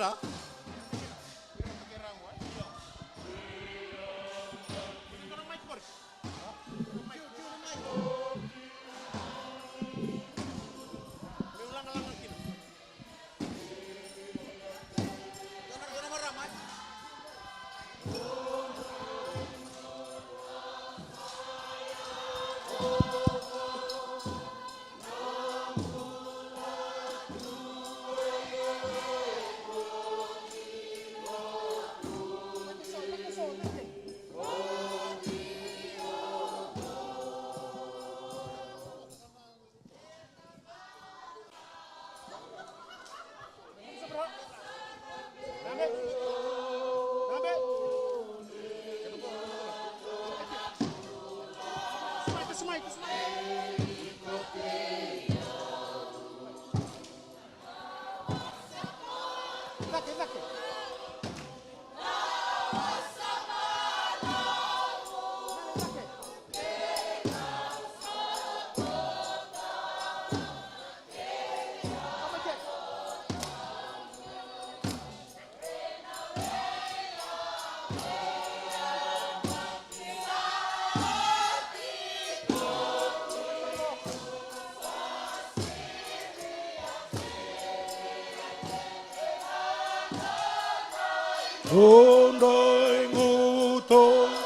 Kira. Undai ngutong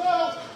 Go!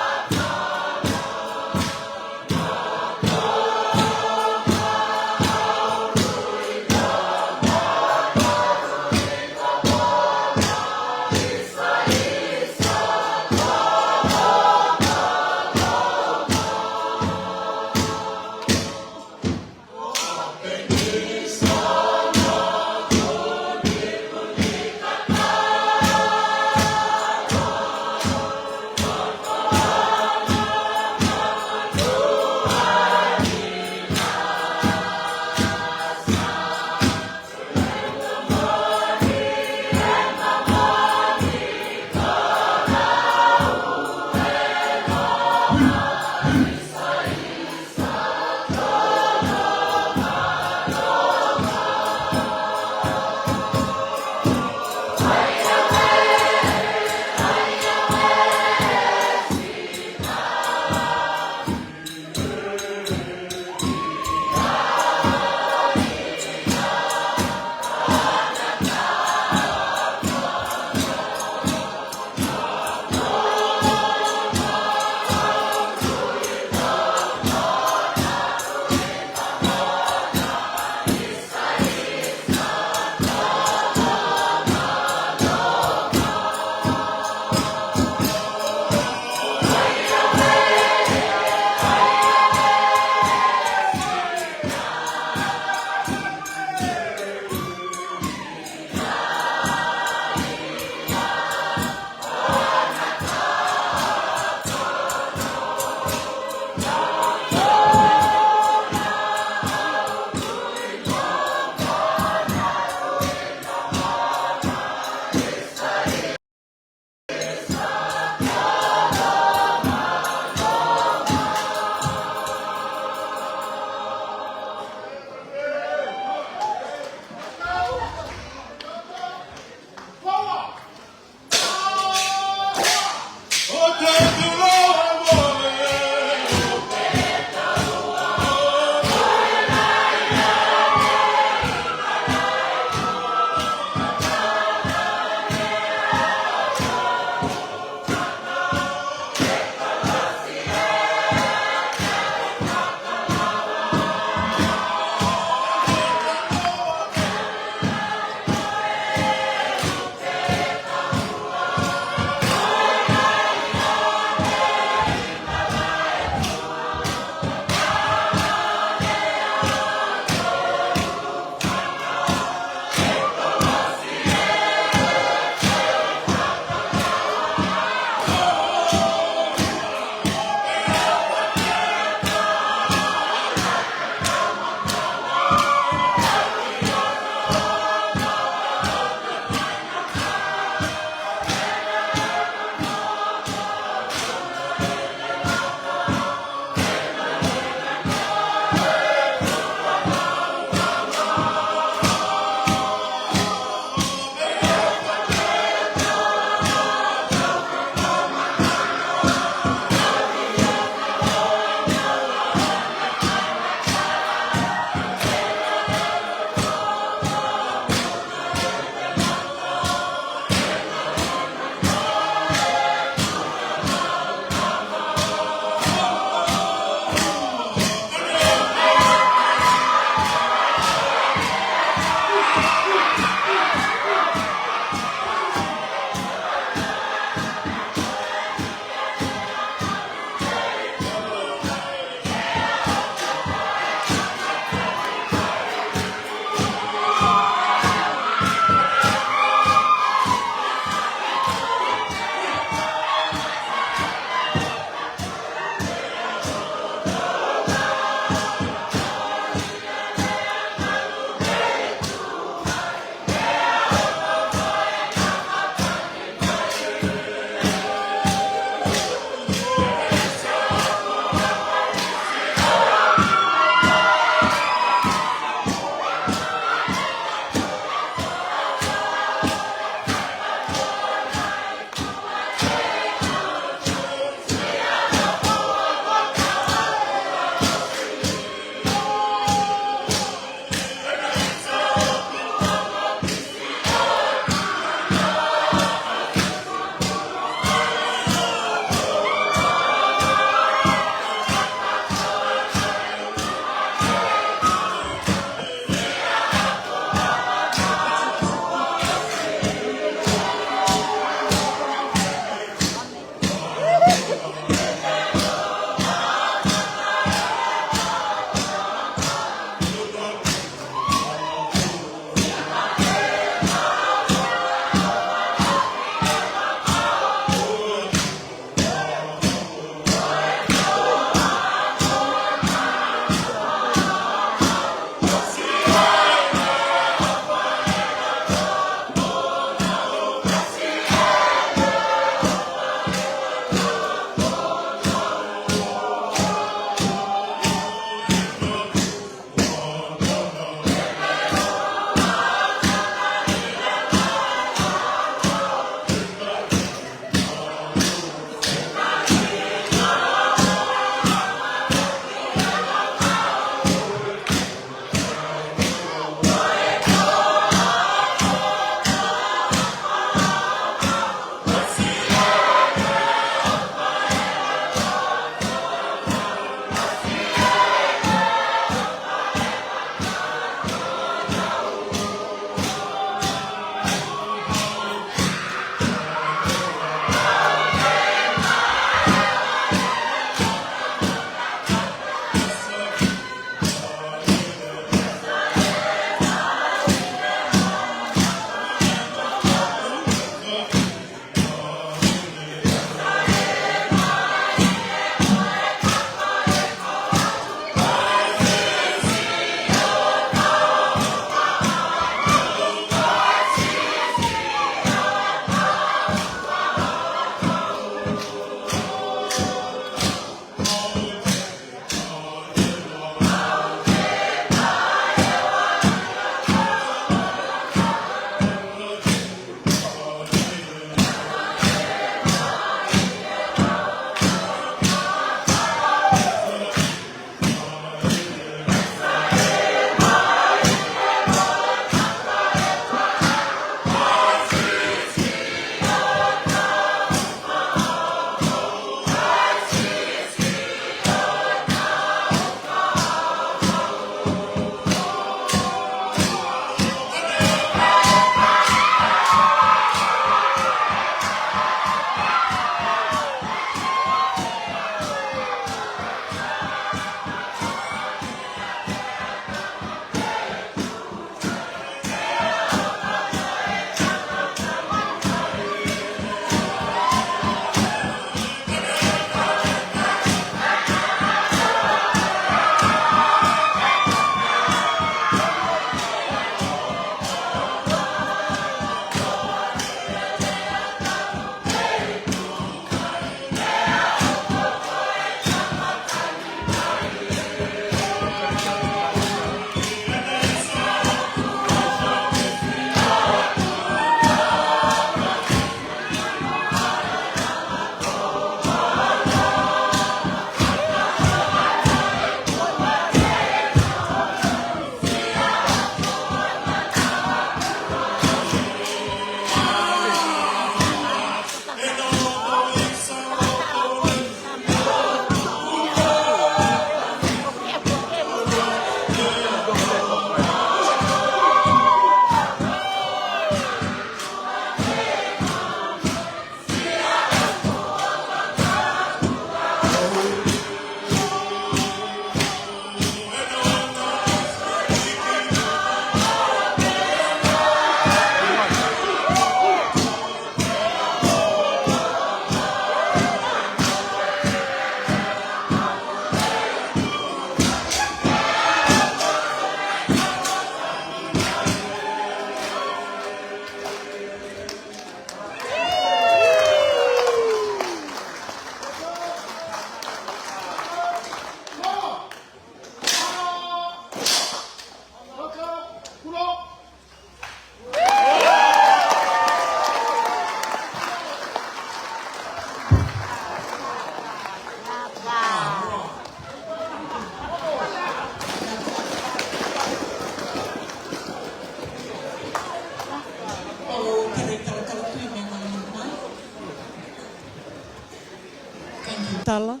talatala.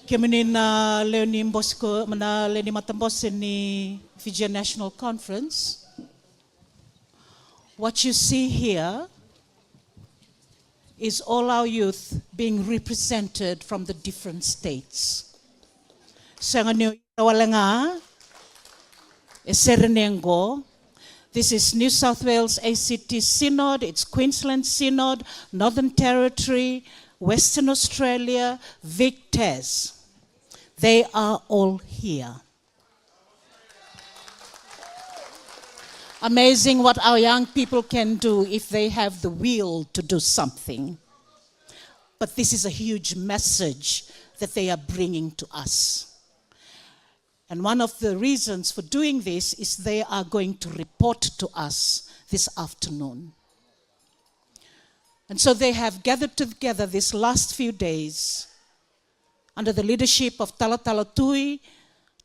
Kemini na Leonie Mbosco, na Leonie Matambose ni Fiji National Conference. What you see here is all our youth being represented from the different states. Sanganyo Walanga, Eserenengo. This is New South Wales ACT Synod, it's Queensland Synod, Northern Territory, Western Australia, Victors. They are all here. Amazing what our young people can do if they have the will to do something. But this is a huge message that they are bringing to us. And one of the reasons for doing this is they are going to report to us this afternoon. And so they have gathered together these last few days under the leadership of Talatala Tui,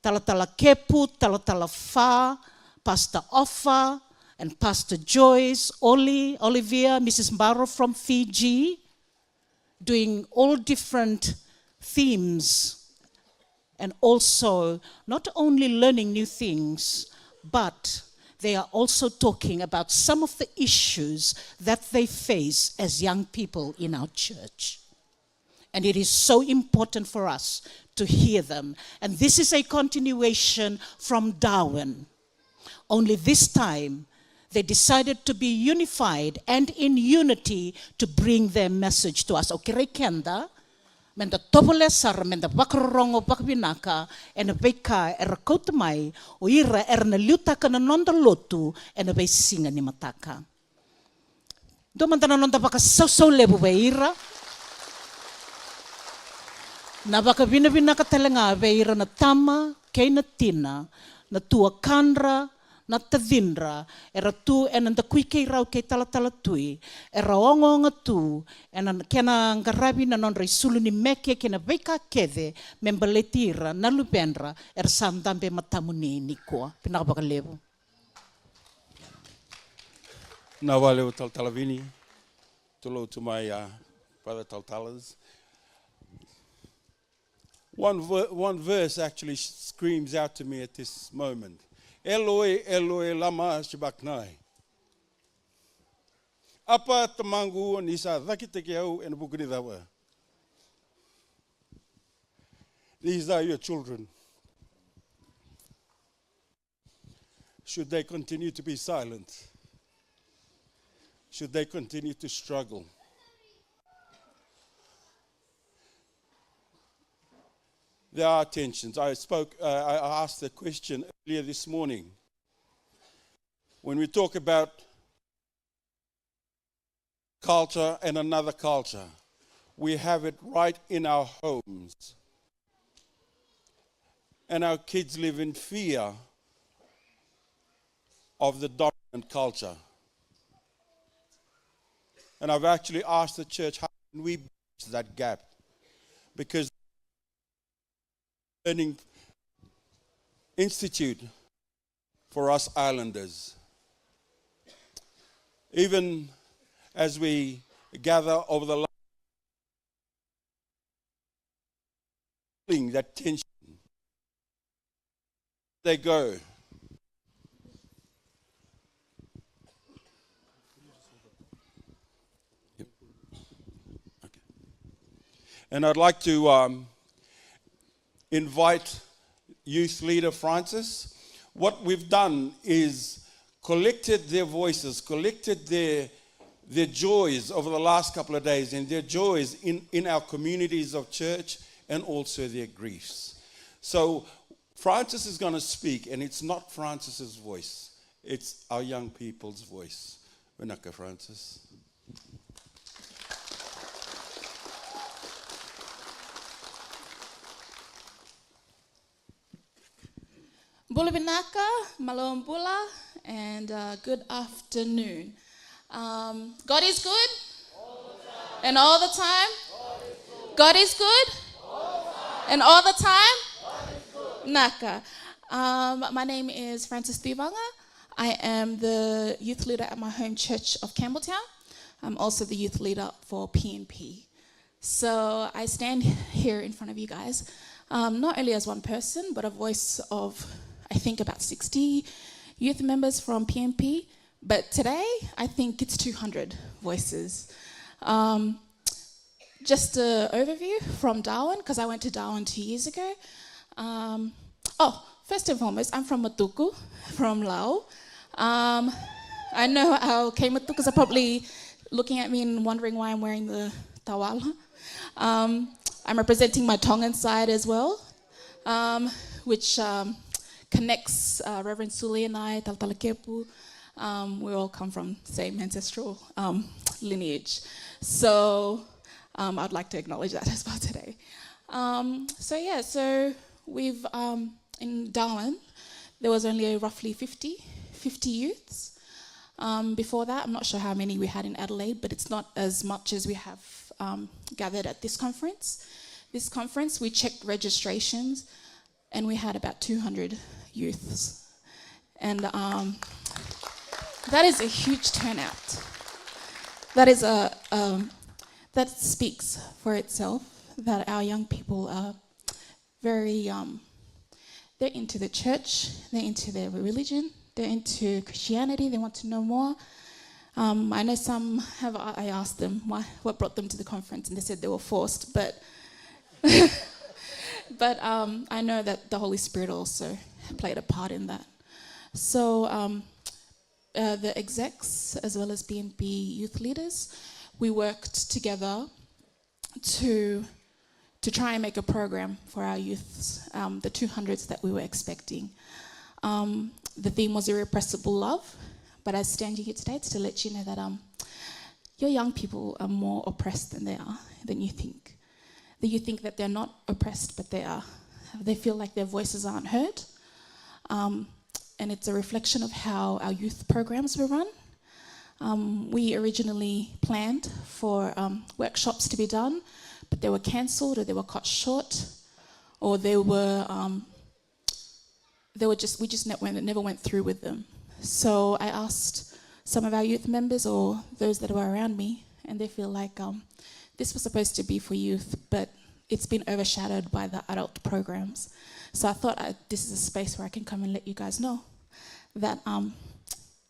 Talatala Kepu, Talatala Fa, Pastor Offa, and Pastor Joyce, Olivia, Mrs. Mbaro from Fiji, doing all different themes. And also, not only learning new things, but they are also talking about some of the issues that they face as young people in our church. And it is so important for us to hear them. And this is a continuation from Darwin. Only this time, they decided to be unified and in unity to bring their message to us. Okay, Kenda. Menda topole sar menda wakarongo bakbinaka en beka kouta mai o ira na liutaka na nonda lotu en be singa ni mataka. Do manda na nonda baka so lebu be ira. Na baka binabinaka talenga be ira na tama kei na tina na tua kanra na tadindra era tu enanda kuike rau ke talatala tui era ongonga tu ena kena ngarabi na non resulu ni meke kena beka kede membaletira na lupendra era sandambe matamuni ni ko pinaka levo na valeu taltalavini to my brother taltalas. One verse actually screams out to me at this moment. Eloi, Eloi, lama sabachthani. Apa tamangu nisa rakiteke au en bukuni dawa. These are your children. Should they continue to be silent? Should they continue to struggle? There are tensions. I asked the question earlier this morning. When we talk about culture and another culture, we have it right in our homes. And our kids live in fear of the dominant culture. And I've actually asked the church, how can we bridge that gap? Because Learning Institute for us islanders. Even as we gather over the line, that tension, they go. Yep. Okay. And I'd like to invite youth leader Francis. What we've done is collected their voices, collected their joys over the last couple of days, and their joys in our communities of church, and also their griefs. So Francis is going to speak, and it's not Francis's voice, it's our young people's voice. Wenaka, Francis. Bulabinaka, Malombula, and good afternoon. God is good? And all the time? God is good? And all the time? Naka. My name is Francis Thivanga. I am the youth leader at my home church of Campbelltown. I'm also the youth leader for PNP. So I stand here in front of you guys, not only as one person, but a voice of, I think, about 60 youth members from PMP. But today, I think it's 200 voices. Just an overview from Darwin, because I went to Darwin 2 years ago. First and foremost, I'm from Matuku, from Laos. I know our K-Matukas are probably looking at me and wondering why I'm wearing the tawala. I'm representing my Tongan side as well, which connects Reverend Suli and I, Taltalakepu. We all come from the same ancestral lineage. So I'd like to acknowledge that as well today. So we've, in Darwin, there was only roughly 50 youths. Before that, I'm not sure how many we had in Adelaide, but it's not as much as we have gathered at this conference. This conference, we checked registrations, and we had about 200 youths. And that is a huge turnout. That speaks for itself, that our young people are very, they're into the church, they're into their religion, they're into Christianity, they want to know more. I know some have, I asked them what brought them to the conference, and they said they were forced, but I know that the Holy Spirit also played a part in that. So the execs, as well as BNP youth leaders, we worked together to try and make a program for our youths, the 200s that we were expecting. The theme was irrepressible love, but as standing here today, it's to let you know that your young people are more oppressed than you think. That you think that they're not oppressed, but they are. They feel like their voices aren't heard. And it's a reflection of how our youth programs were run. We originally planned for workshops to be done, but they were cancelled, or they were cut short, or we just never went through with them. So I asked some of our youth members, or those that were around me, and they feel like this was supposed to be for youth, but it's been overshadowed by the adult programs. So I thought this is a space where I can come and let you guys know that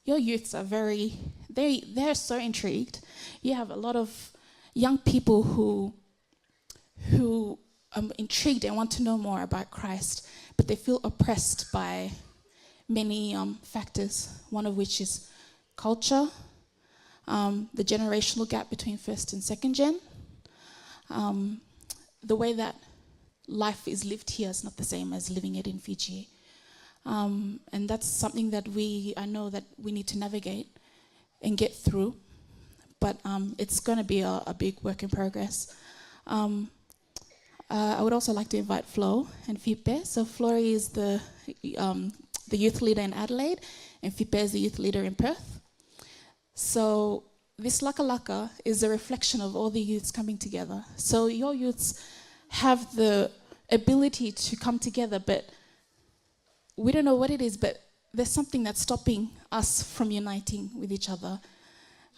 your youths are they're so intrigued. You have a lot of young people who are intrigued and want to know more about Christ, but they feel oppressed by many factors, one of which is culture, the generational gap between first and second gen, the way that life is lived here is not the same as living it in Fiji. And that's something that I know that we need to navigate and get through, but it's going to be a big work in progress. I would also like to invite Flo and Fipe. So Flo is the youth leader in Adelaide, and Fipe is the youth leader in Perth. So this Lakalaka is a reflection of all the youths coming together. So your youths have the ability to come together, but we don't know what it is, but there's something that's stopping us from uniting with each other.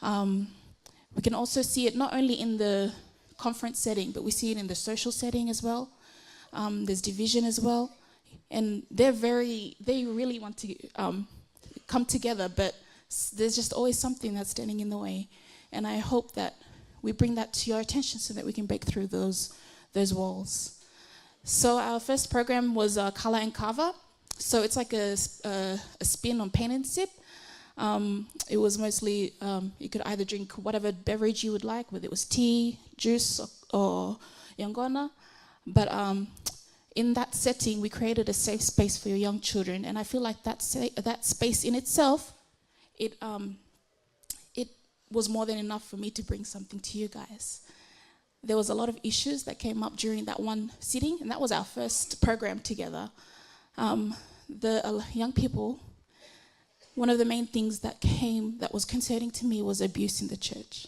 We can also see it not only in the conference setting, but we see it in the social setting as well. There's division as well. And they really want to come together, but there's just always something that's standing in the way. And I hope that we bring that to your attention so that we can break through those walls. So our first program was Kala and Kava. So it's like a spin on pain and sip. It was mostly, you could either drink whatever beverage you would like, whether it was tea, juice, or yangona. But in that setting, we created a safe space for your young children. And I feel like that space in itself, it was more than enough for me to bring something to you guys. There was a lot of issues that came up during that one sitting, and that was our first program together. The young people, one of the main things that was concerning to me was abuse in the church.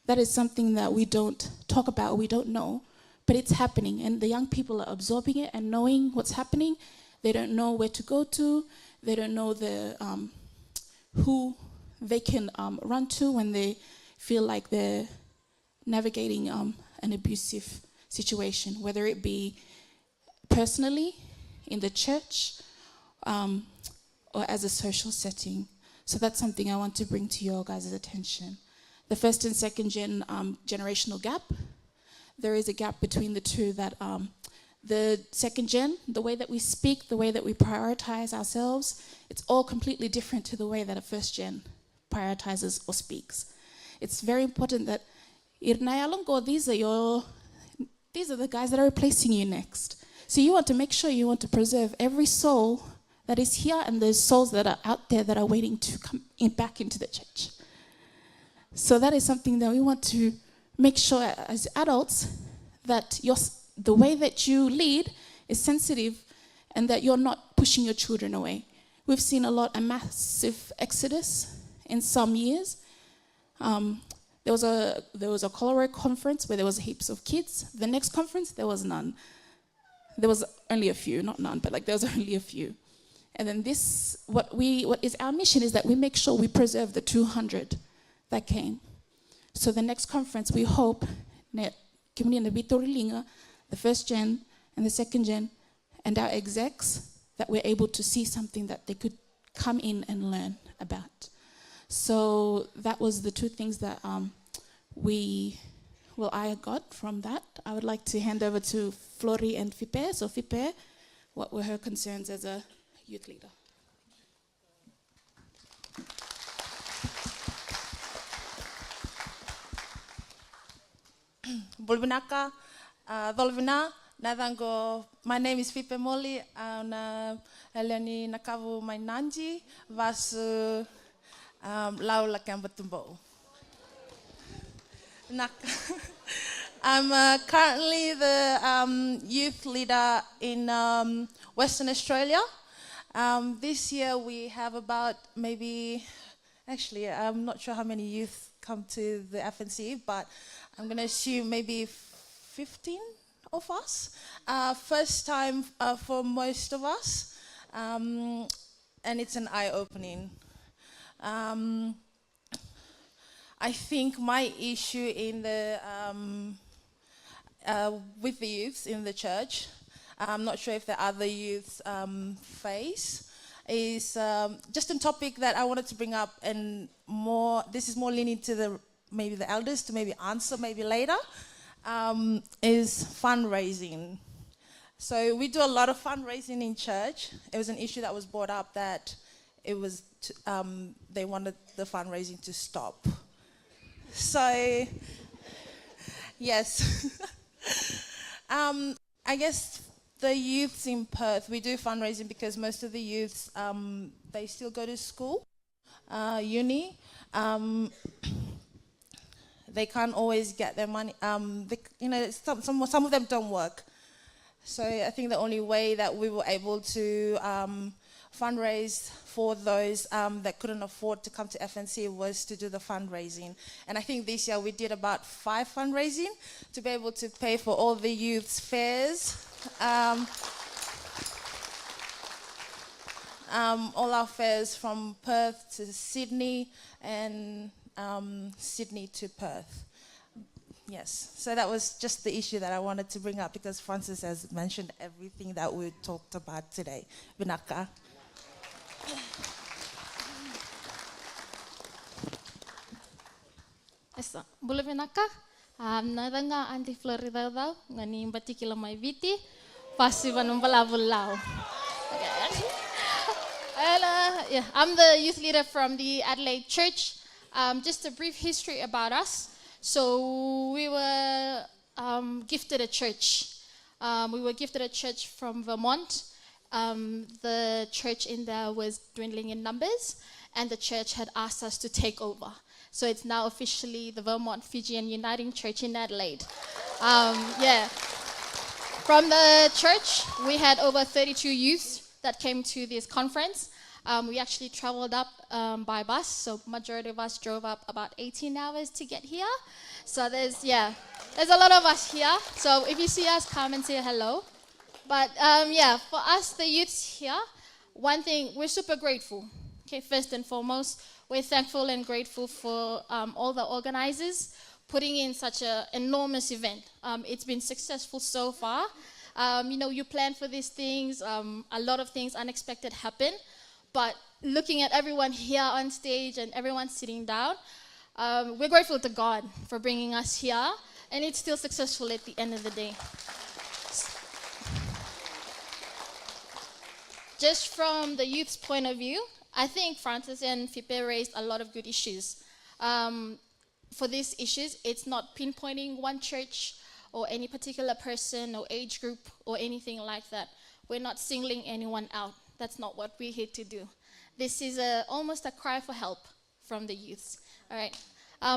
That is something that we don't talk about, we don't know, but it's happening, and the young people are absorbing it and knowing what's happening. They don't know where to go to. They don't know who they can run to when they feel like they're navigating an abusive situation, whether it be personally, in the church, or as a social setting. So that's something I want to bring to your guys' attention. The first and second generational gap. There is a gap between the two that the second gen, the way that we speak, the way that we prioritize ourselves, it's all completely different to the way that a first gen prioritizes or speaks. It's very important that these are the guys that are replacing you next. So you want to make sure you want to preserve every soul that is here and the souls that are out there that are waiting to come back into the church. So that is something that we want to make sure as adults that the way that you lead is sensitive and that you're not pushing your children away. We've seen a massive exodus in some years. There was a Colorado conference where there was heaps of kids. The next conference, there was none. There was only a few, not none, but there was only a few. And then what is our mission is that we make sure we preserve the 200 that came. So the next conference, we hope that the first gen and the second gen and our execs, that we're able to see something that they could come in and learn about. So that was the two things that I got from that. I would like to hand over to Flori and Fipe. So Fipe, what were her concerns as a youth leader? Bulbinaka, Dolvina, Nadango, my name is Fipe Moli, and Eleni Nakavu Mainanji, Vasu Laula Kambatumbo. I'm currently the youth leader in Western Australia. This year we have about I'm not sure how many youth come to the FNC, but I'm going to assume maybe 15 of us. First time for most of us, and it's an eye-opening. I think my issue in with the youths in the church, I'm not sure if the other youths face, is just a topic that I wanted to bring up, and this is more leaning to maybe the elders to maybe answer maybe later, is fundraising. So we do a lot of fundraising in church. It was an issue that was brought up that it was they wanted the fundraising to stop. So yes, I guess the youths in Perth, we do fundraising because most of the youths they still go to school, uni. They can't always get their money. Some of them don't work. So I think the only way that we were able to fundraise for those that couldn't afford to come to FNC was to do the fundraising. And I think this year we did about 5 fundraising to be able to pay for all the youth's fares. All our fares from Perth to Sydney and Sydney to Perth. Yes, so that was just the issue that I wanted to bring up because Francis has mentioned everything that we talked about today. Binaka. Esa, boleh binaka? Nadanga anti Florida daw, ngani mbati kila mai viti, pasi vanumbalabulau. Yeah, I'm the youth leader from the Adelaide Church. Just a brief history about us. So we were gifted a church. We were gifted a church from Vermont. The church in there was dwindling in numbers, and the church had asked us to take over. So it's now officially the Vermont Fijian Uniting Church in Adelaide. Yeah. From the church, we had over 32 youths that came to this conference. We actually traveled up by bus, so majority of us drove up about 18 hours to get here. So there's a lot of us here. So if you see us, come and say hello. But for us, the youths here, one thing, we're super grateful. Okay, first and foremost, we're thankful and grateful for all the organizers putting in such an enormous event. It's been successful so far. You plan for these things, a lot of things unexpected happen, but looking at everyone here on stage and everyone sitting down, we're grateful to God for bringing us here, and it's still successful at the end of the day. Just from the youth's point of view, I think Francis and Fipe raised a lot of good issues. For these issues, it's not pinpointing one church or any particular person or age group or anything like that. We're not singling anyone out. That's not what we're here to do. This is almost a cry for help from the youths. All right.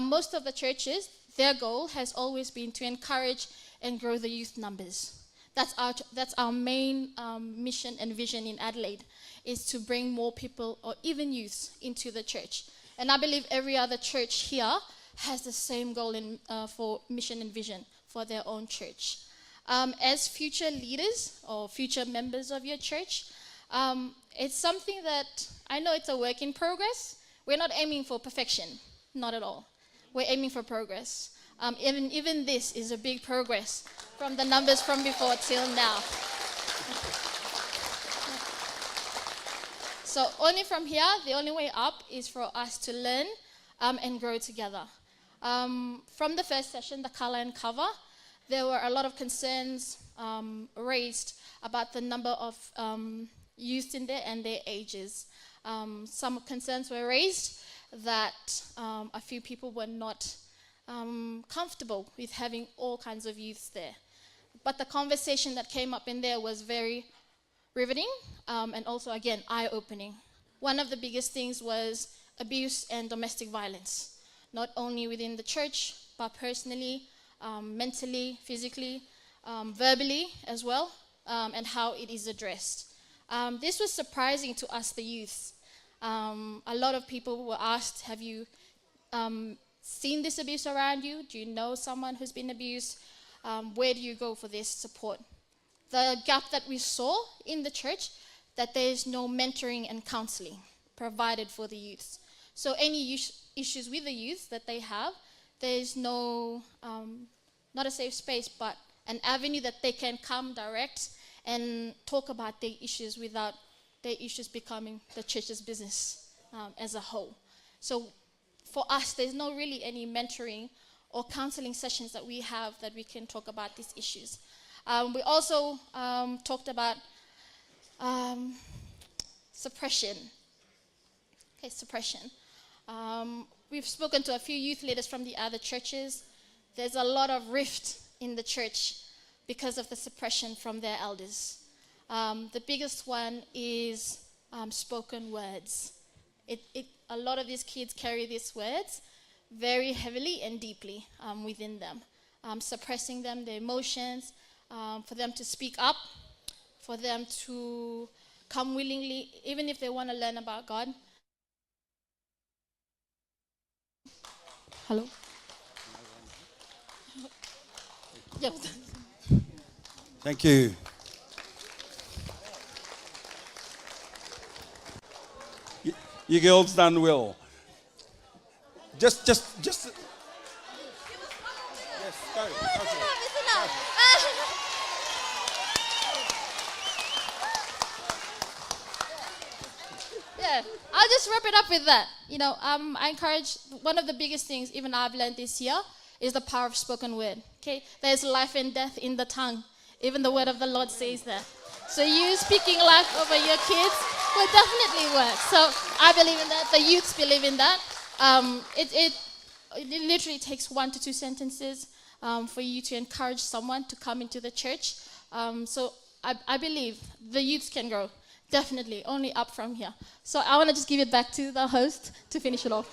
Most of the churches, their goal has always been to encourage and grow the youth numbers. That's our main mission and vision in Adelaide, is to bring more people or even youths into the church. And I believe every other church here has the same goal for mission and vision for their own church. As future leaders or future members of your church, it's something that I know it's a work in progress. We're not aiming for perfection, not at all. We're aiming for progress. Even this is a big progress from the numbers from before till now. So only from here, the only way up is for us to learn and grow together. From the first session, the color and cover, there were a lot of concerns raised about the number of youth in there and their ages. Some concerns were raised that a few people were not comfortable with having all kinds of youths there. But the conversation that came up in there was very riveting and also, again, eye-opening. One of the biggest things was abuse and domestic violence, not only within the church, but personally, mentally, physically, verbally as well, and how it is addressed. This was surprising to us, the youths. A lot of people were asked, have you seen this abuse around you? Do you know someone who's been abused? Where do you go for this support? The gap that we saw in the church, that there is no mentoring and counseling provided for the youths. So any issues with the youth that they have, there is no, not a safe space, but an avenue that they can come direct and talk about their issues without their issues becoming the church's business as a whole. So for us, there's no really any mentoring or counseling sessions that we have that we can talk about these issues. We also talked about suppression. Okay, suppression. We've spoken to a few youth leaders from the other churches. There's a lot of rift in the church because of the suppression from their elders. The biggest one is spoken words. A lot of these kids carry these words very heavily and deeply within them, suppressing them, their emotions, for them to speak up, for them to come willingly, even if they want to learn about God. Hello? Yep. Thank you. You girls done well. Just. Yes, go. Yeah, I'll just wrap it up with that. I encourage, one of the biggest things even I've learned this year is the power of spoken word. Okay, there's life and death in the tongue. Even the word of the Lord says that. So you speaking life over your kids will definitely work. So I believe in that. The youths believe in that. It literally takes 1 to 2 sentences for you to encourage someone to come into the church. So I believe the youths can grow. Definitely, only up from here. So I want to just give it back to the host to finish it off.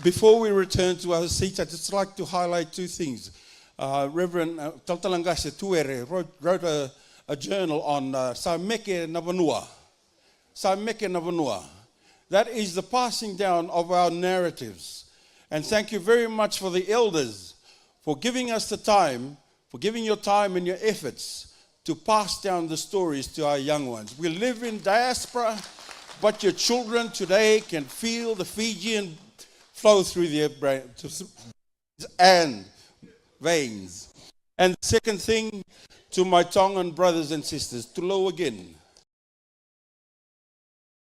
Before we return to our seats, I'd just like to highlight 2 things. Reverend Taltalangase Tuere wrote a journal on Saumeke Navanua. Saumeke Navanua. That is the passing down of our narratives. And thank you very much for the elders for giving us the time, for giving your time and your efforts to pass down the stories to our young ones. We live in diaspora. but your children today can feel the Fijian flow through their brains and veins. And second thing, to my Tongan brothers and sisters, to low again.